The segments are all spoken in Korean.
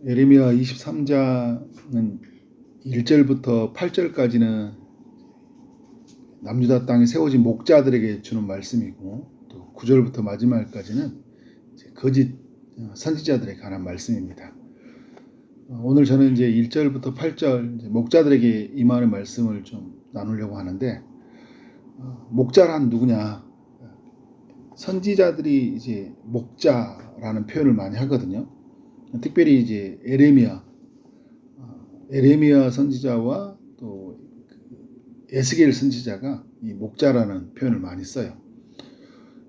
예레미야 23장은 1절부터 8절까지는 남유다 땅에 세워진 목자들에게 주는 말씀이고, 또 9절부터 마지막까지는 거짓 선지자들에 관한 말씀입니다. 오늘 저는 이제 1절부터 8절 목자들에게 임하는 말씀을 좀 나누려고 하는데, 목자란 누구냐? 선지자들이 이제 목자라는 표현을 많이 하거든요. 특별히 이제 에레미야 선지자와 또 에스겔 선지자가 이 목자라는 표현을 많이 써요.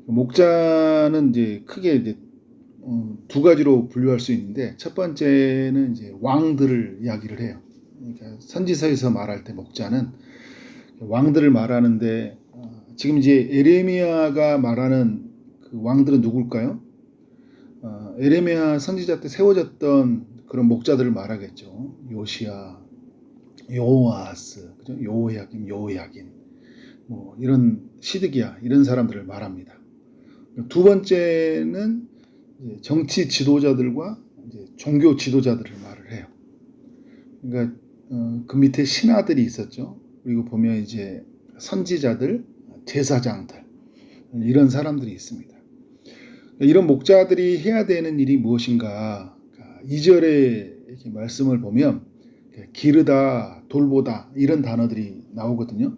목자는 이제 크게 이제 두 가지로 분류할 수 있는데, 첫 번째는 이제 왕들을 이야기를 해요. 그러니까 선지서에서 말할 때 목자는 왕들을 말하는데, 지금 이제 에레미야가 말하는 그 왕들은 누굴까요? 에레미야 선지자 때 세워졌던 그런 목자들을 말하겠죠. 요시야, 요아스, 그죠? 요야긴, 뭐 이런 시드기야, 이런 사람들을 말합니다. 두 번째는 정치 지도자들과 이제 종교 지도자들을 말을 해요. 그러니까 그 밑에 신하들이 있었죠. 그리고 보면 이제 선지자들, 제사장들, 이런 사람들이 있습니다. 이런 목자들이 해야 되는 일이 무엇인가? 2절에 이렇게 말씀을 보면 기르다, 돌보다 이런 단어들이 나오거든요.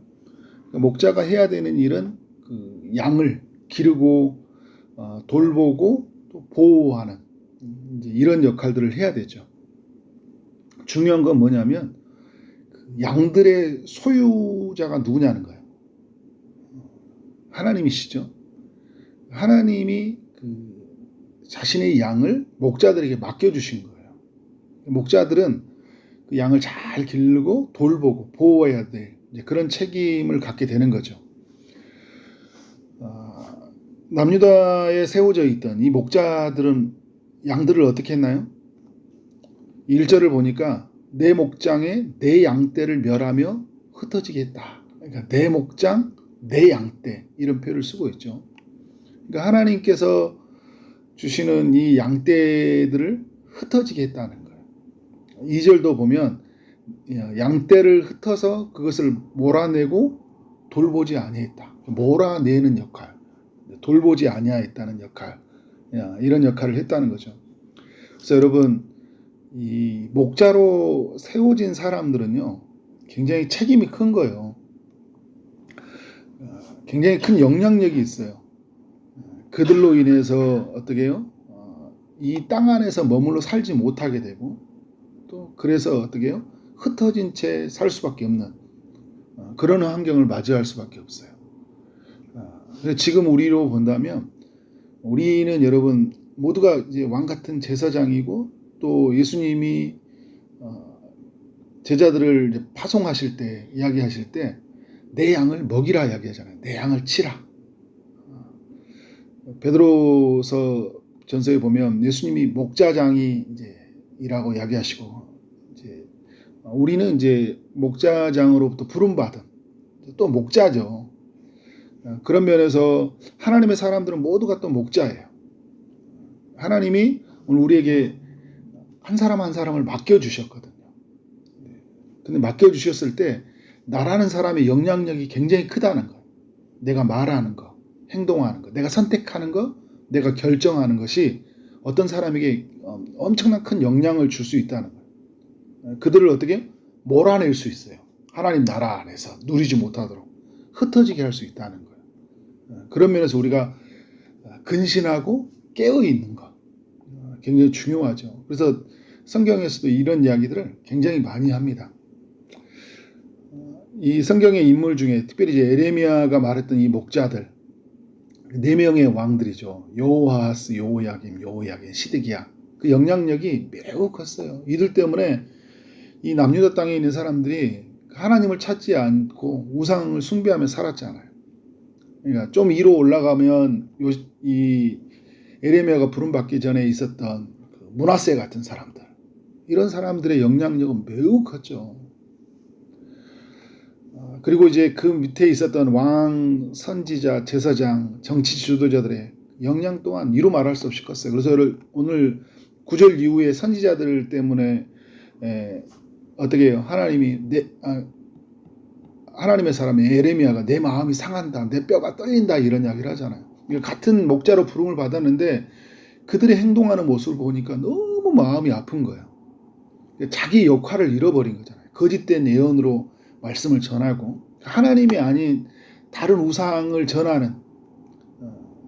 목자가 해야 되는 일은 그 양을 기르고 돌보고 또 보호하는 이제 이런 역할들을 해야 되죠. 중요한 건 뭐냐면 양들의 소유자가 누구냐는 거예요. 하나님이시죠. 하나님이 그 자신의 양을 목자들에게 맡겨주신 거예요. 목자들은 그 양을 잘 기르고 돌보고 보호해야 될 그런 책임을 갖게 되는 거죠. 남유다에 세워져 있던 이 목자들은 양들을 어떻게 했나요? 1절을 보니까 내 목장에 내 양떼를 멸하며 흩어지게 했다. 그러니까 내 목장, 내 양떼 이런 표현을 쓰고 있죠. 그러니까 하나님께서 주시는 이 양떼들을 흩어지게 했다는 거예요. 2절도 보면 양떼를 흩어서 그것을 몰아내고 돌보지 아니했다. 몰아내는 역할, 돌보지 아니하였다는 역할, 이런 역할을 했다는 거죠. 그래서 여러분, 이 목자로 세워진 사람들은요, 굉장히 책임이 큰 거예요. 굉장히 큰 영향력이 있어요. 그들로 인해서 어떻게 해요? 이 땅 안에서 머물러 살지 못하게 되고, 또 그래서 어떻게 해요? 흩어진 채 살 수밖에 없는 그런 환경을 맞이할 수밖에 없어요. 지금 우리로 본다면 우리는 여러분 모두가 이제 왕 같은 제사장이고, 또 예수님이 제자들을 이제 파송하실 때 이야기하실 때 내 양을 먹이라 이야기하잖아요. 내 양을 치라. 베드로서 전서에 보면 예수님이 목자장이 이제 이라고 이야기하시고, 이제 우리는 이제 목자장으로부터 부름받은 또 목자죠. 그런 면에서 하나님의 사람들은 모두가 또 목자예요. 하나님이 오늘 우리에게 한 사람 한 사람을 맡겨주셨거든요. 근데 맡겨주셨을 때 나라는 사람의 영향력이 굉장히 크다는 거예요. 내가 말하는 거, 행동하는 거, 내가 선택하는 거, 내가 결정하는 것이 어떤 사람에게 엄청난 큰 영향을 줄 수 있다는 거예요. 그들을 어떻게 몰아낼 수 있어요. 하나님 나라 안에서 누리지 못하도록 흩어지게 할 수 있다는 거예요. 그런 면에서 우리가 근신하고 깨어있는 것 굉장히 중요하죠. 그래서 성경에서도 이런 이야기들을 굉장히 많이 합니다. 이 성경의 인물 중에 특별히 이제 에레미야가 말했던 이 목자들 4명의 왕들이죠. 요아스, 요야긴, 시드기야. 그 영향력이 매우 컸어요. 이들 때문에 이 남유다 땅에 있는 사람들이 하나님을 찾지 않고 우상을 숭배하며 살았잖아요. 그러니까 좀 위로 올라가면 이 에레미야가 부름받기 전에 있었던 므낫세 같은 사람들, 이런 사람들의 영향력은 매우 컸죠. 그리고 이제 그 밑에 있었던 왕, 선지자, 제사장, 정치 지도자들의 영향 또한 이루 말할 수 없이 컸어요. 그래서 오늘 구절 이후에 선지자들 때문에 어떻게 해요? 하나님의 사람 예레미야가 내 마음이 상한다, 내 뼈가 떨린다 이런 이야기를 하잖아요. 같은 목자로 부름을 받았는데 그들이 행동하는 모습을 보니까 너무 마음이 아픈 거예요. 자기 역할을 잃어버린 거잖아요. 거짓된 예언으로 말씀을 전하고 하나님이 아닌 다른 우상을 전하는,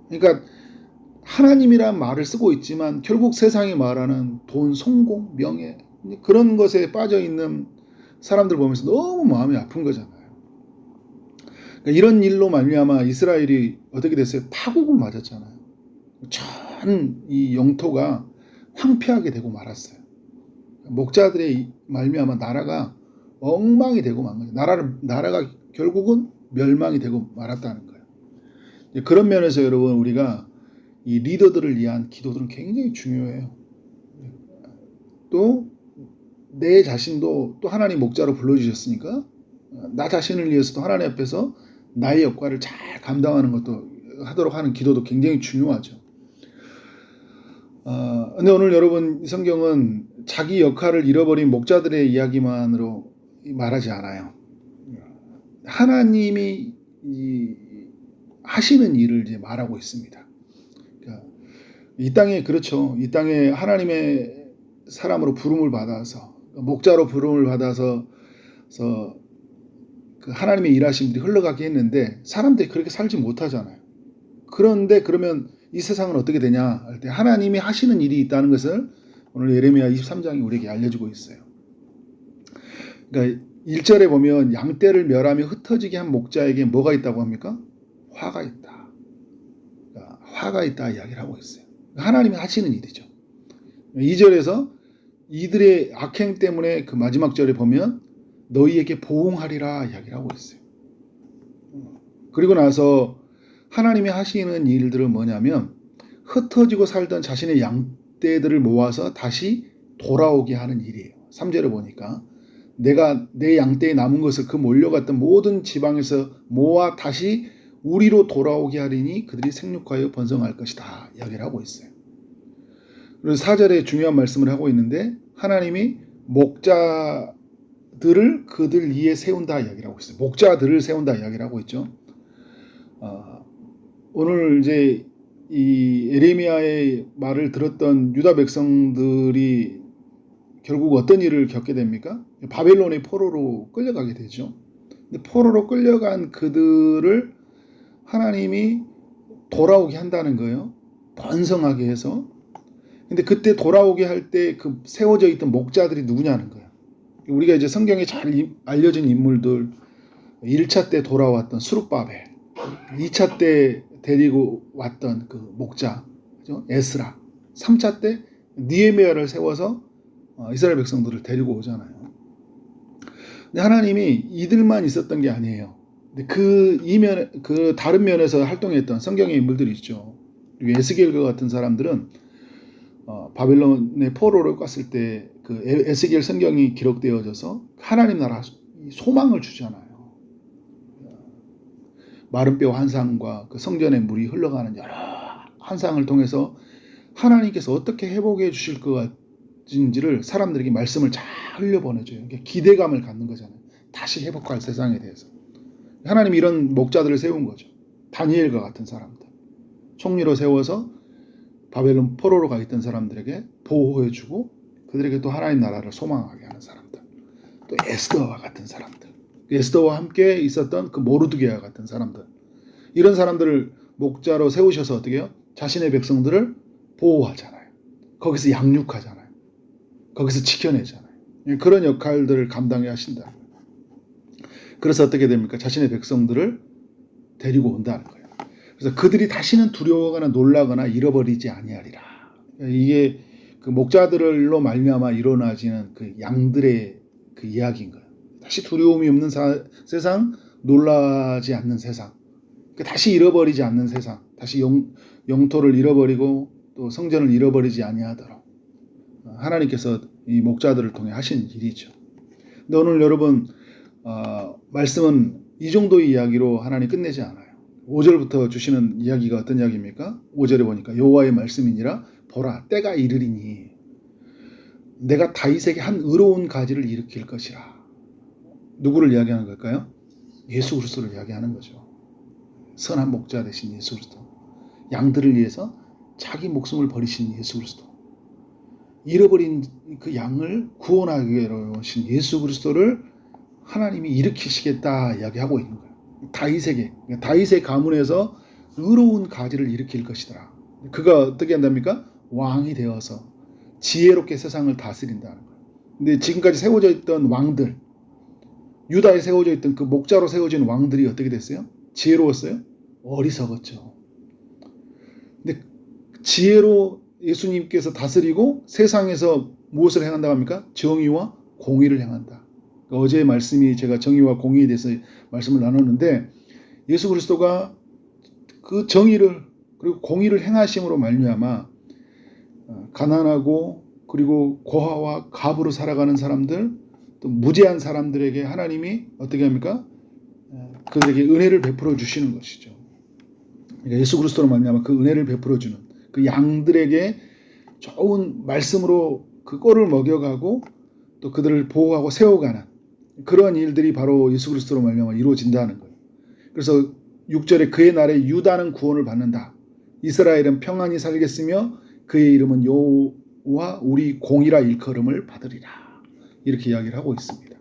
그러니까 하나님이란 말을 쓰고 있지만 결국 세상이 말하는 돈, 성공, 명예 그런 것에 빠져있는 사람들 보면서 너무 마음이 아픈 거잖아요. 그러니까 이런 일로 말미암아 이스라엘이 어떻게 됐어요? 파국을 맞았잖아요. 전 이 영토가 황폐하게 되고 말았어요. 목자들의 말미암아 나라가 엉망이 되고 만 거죠. 나라가 결국은 멸망이 되고 말았다는 거예요. 그런 면에서 여러분 우리가 이 리더들을 위한 기도들은 굉장히 중요해요. 또 내 자신도 또 하나님 목자로 불러주셨으니까 나 자신을 위해서도 하나님 앞에서 나의 역할을 잘 감당하는 것도 하도록 하는 기도도 굉장히 중요하죠. 근데 오늘 여러분 이 성경은 자기 역할을 잃어버린 목자들의 이야기만으로 말하지 않아요. 하나님이 하시는 일을 이제 말하고 있습니다. 그러니까 이 땅에 그렇죠. 이 땅에 하나님의 사람으로 부름을 받아서 목자로 부름을 받아서 그 하나님의 일하심들이 흘러가게 했는데 사람들이 그렇게 살지 못하잖아요. 그런데 그러면 이 세상은 어떻게 되냐 할 때 하나님이 하시는 일이 있다는 것을 오늘 예레미야 23장이 우리에게 알려주고 있어요. 그러니까 1절에 보면 양떼를 멸하며 흩어지게 한 목자에게 뭐가 있다고 합니까? 화가 있다. 그러니까 화가 있다 이야기를 하고 있어요. 하나님이 하시는 일이죠. 2절에서 이들의 악행 때문에 그 마지막 절에 보면 너희에게 보응하리라 이야기를 하고 있어요. 그리고 나서 하나님이 하시는 일들은 뭐냐면 흩어지고 살던 자신의 양떼들을 모아서 다시 돌아오게 하는 일이에요. 3절에 보니까 내가 내 양떼에 남은 것을 그 몰려갔던 모든 지방에서 모아 다시 우리로 돌아오게 하리니 그들이 생육하여 번성할 것이다 이야기를 하고 있어요. 그래서 4절에 중요한 말씀을 하고 있는데 하나님이 목자들을 그들 위에 세운다 이야기를 하고 있어요. 목자들을 세운다 이야기를 하고 있죠. 오늘 이제 이 예레미야의 말을 들었던 유다 백성들이 결국 어떤 일을 겪게 됩니까? 바벨론의 포로로 끌려가게 되죠. 근데 포로로 끌려간 그들을 하나님이 돌아오게 한다는 거예요. 번성하게 해서. 근데 그때 돌아오게 할 때 그 세워져 있던 목자들이 누구냐는 거예요. 우리가 이제 성경에 잘 알려진 인물들, 1차 때 돌아왔던 스룹바벨, 2차 때 데리고 왔던 그 목자, 그죠? 에스라, 3차 때 느헤미야를 세워서 이스라엘 백성들을 데리고 오잖아요. 근데 하나님이 이들만 있었던 게 아니에요. 근데 그 다른 면에서 활동했던 성경의 인물들이 있죠. 그리고 에스겔과 같은 사람들은 바벨론의 포로를 갔을 때 그 에스겔 성경이 기록되어져서 하나님 나라 소망을 주잖아요. 마른 뼈 환상과 그 성전의 물이 흘러가는 여러 환상을 통해서 하나님께서 어떻게 회복해 주실 것인지를 사람들에게 말씀을 잘 흘려보내줘요. 기대감을 갖는 거잖아요. 다시 회복할 세상에 대해서. 하나님이 이런 목자들을 세운 거죠. 다니엘과 같은 사람들. 총리로 세워서 바벨론 포로로 가 있던 사람들에게 보호해주고 그들에게 또 하나님 나라를 소망하게 하는 사람들. 또 에스더와 같은 사람들. 에스더와 함께 있었던 그 모르드게와 같은 사람들. 이런 사람들을 목자로 세우셔서 어떻게 해요? 자신의 백성들을 보호하잖아요. 거기서 양육하잖아요. 거기서 지켜내잖아요. 그런 역할들을 감당해 하신다. 그래서 어떻게 됩니까? 자신의 백성들을 데리고 온다는 거예요. 그래서 그들이 다시는 두려워하거나 놀라거나 잃어버리지 아니하리라. 이게 그 목자들로 말미암아 일어나지는 그 양들의 그 이야기인 거예요. 다시 두려움이 없는 세상, 놀라지 않는 세상, 다시 잃어버리지 않는 세상, 다시 영토를 잃어버리고 또 성전을 잃어버리지 아니하도록 하나님께서 이 목자들을 통해 하신 일이죠. 근데 오늘 여러분 말씀은 이 정도의 이야기로 하나님 끝내지 않아요. 5절부터 주시는 이야기가 어떤 이야기입니까? 5절에 보니까 여호와의 말씀이니라 보라 때가 이르리니 내가 다윗에게 한 의로운 가지를 일으킬 것이라. 누구를 이야기하는 걸까요? 예수 그리스도를 이야기하는 거죠. 선한 목자 되신 예수 그리스도. 양들을 위해서 자기 목숨을 버리신 예수 그리스도. 잃어버린 그 양을 구원하기 위해 오신 예수 그리스도를 하나님이 일으키시겠다 이야기하고 있는 거예요. 다윗의 가문에서 의로운 가지를 일으킬 것이더라. 그가 어떻게 한답니까? 왕이 되어서 지혜롭게 세상을 다스린다는 거예요. 근데 지금까지 세워져 있던 왕들, 유다에 세워져 있던 그 목자로 세워진 왕들이 어떻게 됐어요? 지혜로웠어요? 어리석었죠. 근데 지혜로 예수님께서 다스리고 세상에서 무엇을 행한다고 합니까? 정의와 공의를 행한다. 어제의 말씀이 제가 정의와 공의에 대해서 말씀을 나눴는데 예수 그리스도가 그 정의를 그리고 공의를 행하심으로 말미암아 가난하고 그리고 고아와 갑으로 살아가는 사람들 또 무죄한 사람들에게 하나님이 어떻게 합니까? 그들에게 은혜를 베풀어 주시는 것이죠. 그러니까 예수 그리스도로 말미암아 그 은혜를 베풀어 주는 그 양들에게 좋은 말씀으로 그 꼴을 먹여가고 또 그들을 보호하고 세워가는 그런 일들이 바로 예수 그리스도로 말미암아 이루어진다는 거예요. 그래서 6절에 그의 날에 유다는 구원을 받는다. 이스라엘은 평안히 살겠으며 그의 이름은 여호와 우리 공이라 일컬음을 받으리라. 이렇게 이야기를 하고 있습니다.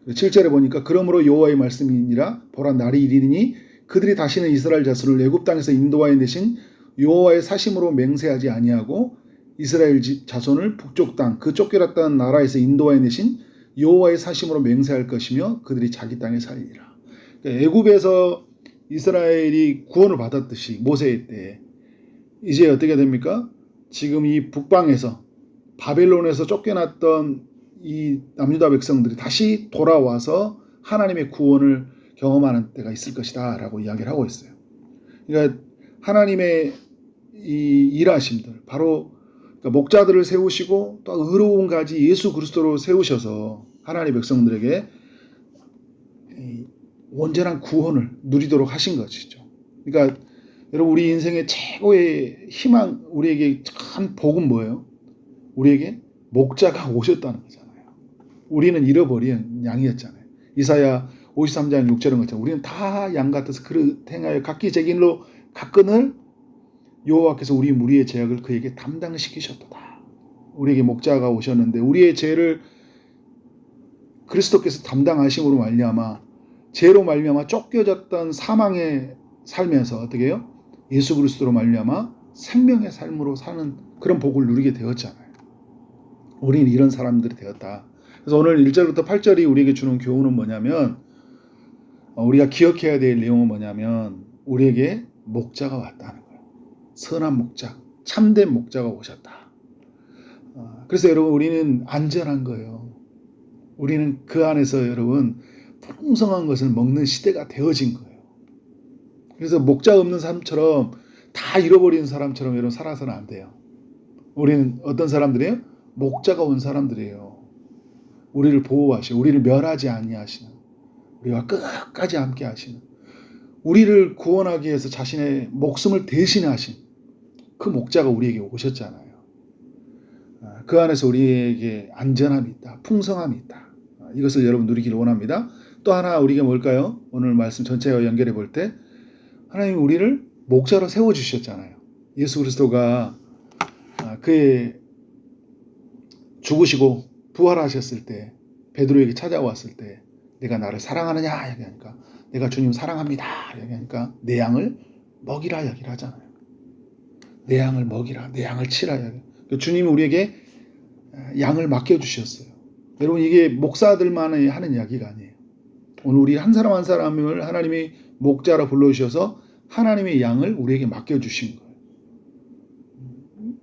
7절에 보니까 그러므로 여호와의 말씀이니라 보라 날이 이르니 그들이 다시는 이스라엘 자손을 애굽 땅에서 인도하여 내신 여호와의 사심으로 맹세하지 아니하고 이스라엘 집 자손을 북쪽 땅 그 쫓겨났다는 나라에서 인도하여 내신 여호와의 사심으로 맹세할 것이며 그들이 자기 땅에 살리리라. 그러니까 애굽에서 이스라엘이 구원을 받았듯이 모세의 때에 이제 어떻게 됩니까? 지금 이 북방에서 바벨론에서 쫓겨났던 이 남유다 백성들이 다시 돌아와서 하나님의 구원을 경험하는 때가 있을 것이다 라고 이야기를 하고 있어요. 그러니까 하나님의 이 일하심들 바로 그러니까 목자들을 세우시고 또 의로운 가지 예수 그리스도로 세우셔서 하나님의 백성들에게 온전한 구원을 누리도록 하신 것이죠. 그러니까 여러분 우리 인생의 최고의 희망 우리에게 큰 복은 뭐예요? 우리에게 목자가 오셨다는 거잖아요. 우리는 잃어버린 양이었잖아요. 이사야 53장 6절은 것처럼 우리는 다 양 같아서 그릇 행하여 각기 제 길로 갔거늘 여호와께서 우리 무리의 죄악을 그에게 담당시키셨도다. 우리에게 목자가 오셨는데 우리의 죄를 그리스도께서 담당하심으로 말미암아 죄로 말미암아 쫓겨졌던 사망의 삶에서 어떻게 해요? 예수 그리스도로 말미암아 생명의 삶으로 사는 그런 복을 누리게 되었잖아요. 우리는 이런 사람들이 되었다. 그래서 오늘 1절부터 8절이 우리에게 주는 교훈은 뭐냐면 우리가 기억해야 될 내용은 뭐냐면 우리에게 목자가 왔다는 거예요. 선한 목자, 참된 목자가 오셨다. 그래서 여러분 우리는 안전한 거예요. 우리는 그 안에서 여러분 풍성한 것을 먹는 시대가 되어진 거예요. 그래서 목자 없는 사람처럼 다 잃어버린 사람처럼 여러분 살아서는 안 돼요. 우리는 어떤 사람들이에요? 목자가 온 사람들이에요. 우리를 보호하시고 우리를 멸하지 아니하시는 우리와 끝까지 함께 하시는 우리를 구원하기 위해서 자신의 목숨을 대신하신 그 목자가 우리에게 오셨잖아요. 그 안에서 우리에게 안전함이 있다. 풍성함이 있다. 이것을 여러분 누리기를 원합니다. 또 하나 우리가 뭘까요? 오늘 말씀 전체와 연결해 볼 때 하나님이 우리를 목자로 세워주셨잖아요. 예수 그리스도가 그의 죽으시고 부활하셨을 때 베드로에게 찾아왔을 때 내가 나를 사랑하느냐 얘기하니까 내가 주님 사랑합니다 얘기하니까 내 양을 먹이라 얘기를 하잖아요. 내 양을 먹이라 내 양을 치라 얘기. 주님이 우리에게 양을 맡겨주셨어요. 여러분 이게 목사들만이 하는 이야기가 아니에요. 오늘 우리 한 사람 한 사람을 하나님이 목자로 불러주셔서 하나님의 양을 우리에게 맡겨주신 거예요.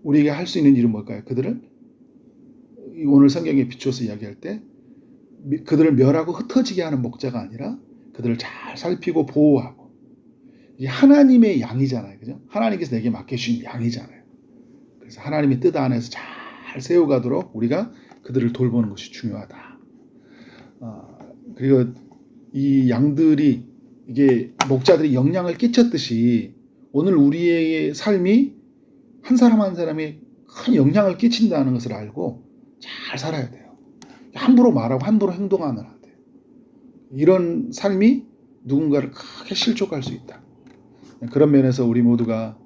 우리에게 할 수 있는 일은 뭘까요? 그들을 오늘 성경에 비추어서 이야기할 때 그들을 멸하고 흩어지게 하는 목자가 아니라 그들을 잘 살피고 보호하고 이게 하나님의 양이잖아요. 그죠? 하나님께서 내게 맡겨주신 양이잖아요. 그래서 하나님의 뜻 안에서 잘 세워가도록 우리가 그들을 돌보는 것이 중요하다. 그리고 이 양들이 이게 목자들이 영향을 끼쳤듯이 오늘 우리의 삶이 한 사람 한 사람이 큰 영향을 끼친다는 것을 알고 잘 살아야 돼요. 함부로 말하고 함부로 행동하면 안 돼요. 이런 삶이 누군가를 크게 실족할 수 있다. 그런 면에서 우리 모두가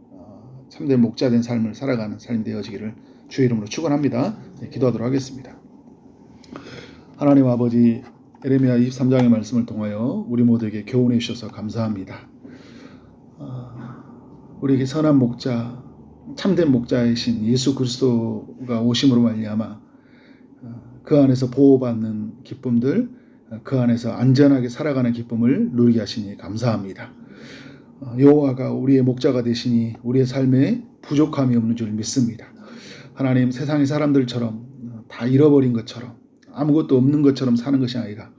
참된 목자된 삶을 살아가는 삶이 되어지기를 주의 이름으로 축원합니다. 기도하도록 하겠습니다. 하나님 아버지, 예레미야 23장의 말씀을 통하여 우리 모두에게 교훈해 주셔서 감사합니다. 우리에게 선한 목자, 참된 목자이신 예수 그리스도가 오심으로 말미암아 그 안에서 보호받는 기쁨들, 그 안에서 안전하게 살아가는 기쁨을 누리게 하시니 감사합니다. 여호와가 우리의 목자가 되시니 우리의 삶에 부족함이 없는 줄 믿습니다. 하나님, 세상의 사람들처럼 다 잃어버린 것처럼 아무것도 없는 것처럼 사는 것이 아니라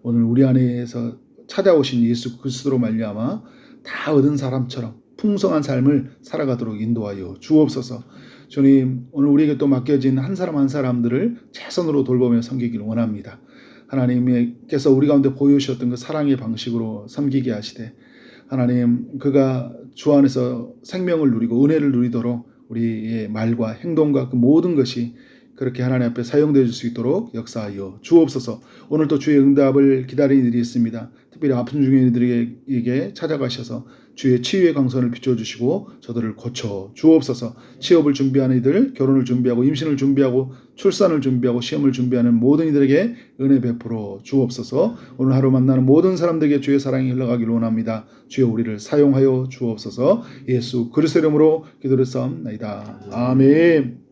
오늘 우리 안에서 찾아오신 예수 그리스도로 말미암아 다 얻은 사람처럼 풍성한 삶을 살아가도록 인도하여 주옵소서. 주님, 오늘 우리에게 또 맡겨진 한 사람 한 사람들을 최선으로 돌보며 섬기기를 원합니다. 하나님께서 우리 가운데 보여주셨던 그 사랑의 방식으로 섬기게 하시되 하나님, 그가 주 안에서 생명을 누리고 은혜를 누리도록 우리의 말과 행동과 그 모든 것이 그렇게 하나님 앞에 사용되어질 수 있도록 역사하여 주옵소서. 오늘도 주의 응답을 기다리는 이들이 있습니다. 특별히 아픈 중인 이들에게 찾아가셔서 주의 치유의 강선을 비춰주시고 저들을 고쳐 주옵소서. 취업을 준비하는 이들, 결혼을 준비하고 임신을 준비하고 출산을 준비하고 시험을 준비하는 모든 이들에게 은혜 베풀어 주옵소서. 오늘 하루 만나는 모든 사람들에게 주의 사랑이 흘러가기를 원합니다. 주여 우리를 사용하여 주옵소서. 예수 그리스도 이름으로 기도를 싸움나이다. 아멘.